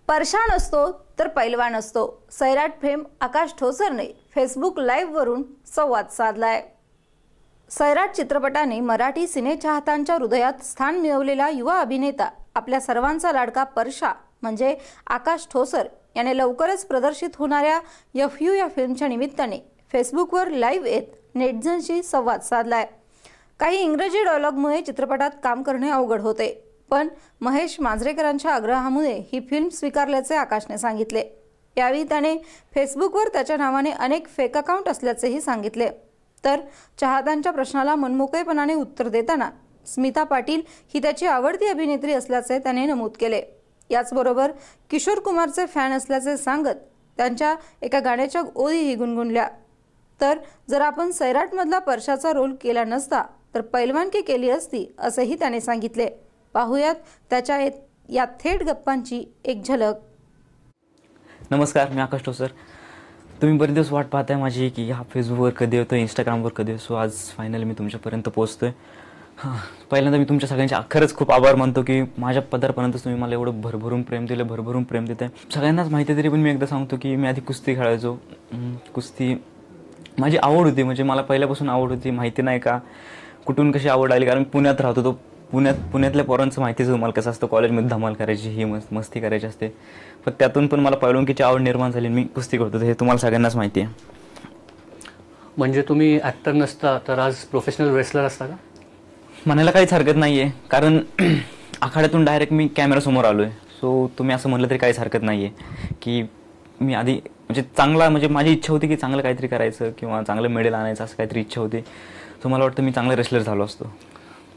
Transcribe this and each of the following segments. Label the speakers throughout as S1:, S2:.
S1: परशा नसतो तर पैलवान असतो. सैराट फेम आकाश ठोसरने फेसबुक लाईव्ह वरून संवाद साधलाय. सैराट चित्रपटाने मराठी सिने चाहत्यांच्या हृदयात स्थान मिळवलेला युवा अभिनेता आपल्या सर्वांचा लाडका परशा म्हणजे आकाश ठोसर याने लवकरच प्रदर्शित होणाऱ्या FU या फिल्मच्या निमित्ताने फेसबुकवर लाईव्ह येत नेटिझनशी संवाद साधलाय. काही इंग्रजी डायलॉगमुळे चित्रपटात काम करणे अवघड होते, पण महेश मांजरेकरांच्या आग्रहामुळे ही फिल्म स्वीकारल्याचे आकाशने सांगितले. यावेळी त्याने फेसबुकवर त्याच्या नावाने अनेक फेक अकाउंट असल्याचेही सांगितले. तर चाहत्यांच्या प्रश्नाला मनमोकळेपणाने उत्तर देताना स्मिता पाटील ही त्याची आवडती अभिनेत्री असल्याचे त्याने नमूद केले. याचबरोबर किशोर कुमारचे फॅन असल्याचे सांगत त्यांच्या एका गाण्याच्या ओळीही गुणगुणल्या. तर जर आपण सैराटमधला परशाचा रोल केला नसता तर पैलवानकी केली असती असेही त्याने सांगितले. पाहूयात त्याच्या या थेट गप्पांची एक झलक.
S2: नमस्कार, मी आकाश ठोसर. तुम्ही बरेच दिवस वाट पाहताय माझी की हा फेसबुकवर कधी येतो, इंस्टाग्रामवर कधी येतो. आज फायनली मी तुमच्यापर्यंत पोहोचतोय. पहिल्यांदा मी तुमच्या सगळ्यांचे खरंच खूप आभार मानतो की माझ्या पदार्पणात तुम्ही मला एवढं भरभरून प्रेम दिलं, भरभरून प्रेम देत आहे. सगळ्यांनाच माहिती तरी पण मी एकदा सांगतो की मी आधी कुस्ती खेळायचो. कुस्ती माझी आवड होती, म्हणजे मला पहिल्यापासून आवड होती. माहिती नाही का कुठून कशी आवड आली, कारण पुण्यात राहतो तो. पुण्यातल्या पोरांचं माहितीच तुम्हाला कसं असतं, कॉलेजमध्ये धमाल करायची, ही मस्ती करायची असते. पण त्यातून पण मला पैलवानकीची आवड निर्माण झाली. मी कुस्ती करतो, हे तुम्हाला सगळ्यांनाच माहिती आहे.
S3: म्हणजे तुम्ही ॲक्टर नसता तर आज प्रोफेशनल रेसलर असता का?
S2: म्हणायला काहीच हरकत नाही आहे, कारण आखाड्यातून डायरेक्ट मी कॅमेरासमोर आलो आहे. सो तुम्ही असं म्हटलं तरी काहीच हरकत नाही आहे की मी आधी म्हणजे चांगला, म्हणजे माझी इच्छा होती की चांगलं काहीतरी करायचं किंवा चांगलं मेडल आणायचं, असं काहीतरी इच्छा होती. सो मला वाटतं मी चांगला रेसलर झालो असतो.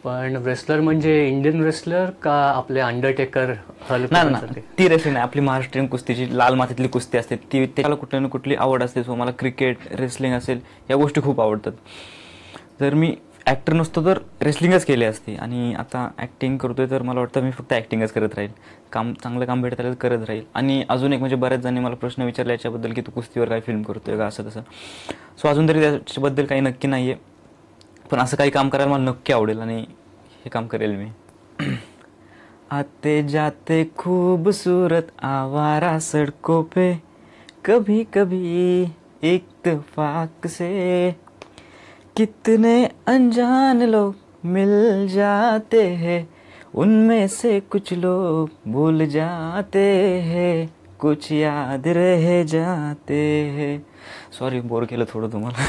S3: पण रेसलर म्हणजे इंडियन रेसलर का आपले अंडरटेकर?
S2: नाही, ती रेसलिंग नाही, आपली महाराष्ट्रीयन कुस्तीची लाल मातीतली कुस्ती असते ती. त्याला कुठली ना कुठली आवड असते. सो मला क्रिकेट, रेसलिंग असेल या गोष्टी खूप आवडतात. जर मी ॲक्टर नसतो तर रेसलिंगच केली असती, आणि आता ॲक्टिंग करतोय तर मला वाटतं मी फक्त ॲक्टिंगच करत राहील. चांगलं काम भेटत राहील करत राहील. आणि अजून एक म्हणजे बऱ्याच जणांनी मला प्रश्न विचारला याच्याबद्दल की तू कुस्तीवर काय फिल्म करतोय का, असं तसं. सो अजून तरी त्याच्याबद्दल काही नक्की नाही आहे, पण असं काही काम करायला मला नक्की आवडेल आणि हे काम करेल मी. आते जाते खूबसूरत आवारा सड़कों पे कभी कभी इत्तेफाक से कितने अनजान लोग मिल जाते हैं, उनमें से कुछ लोग भूल जाते हैं, कुछ याद रह जाते हैं. सॉरी, बोर केलं थोडं तुम्हाला.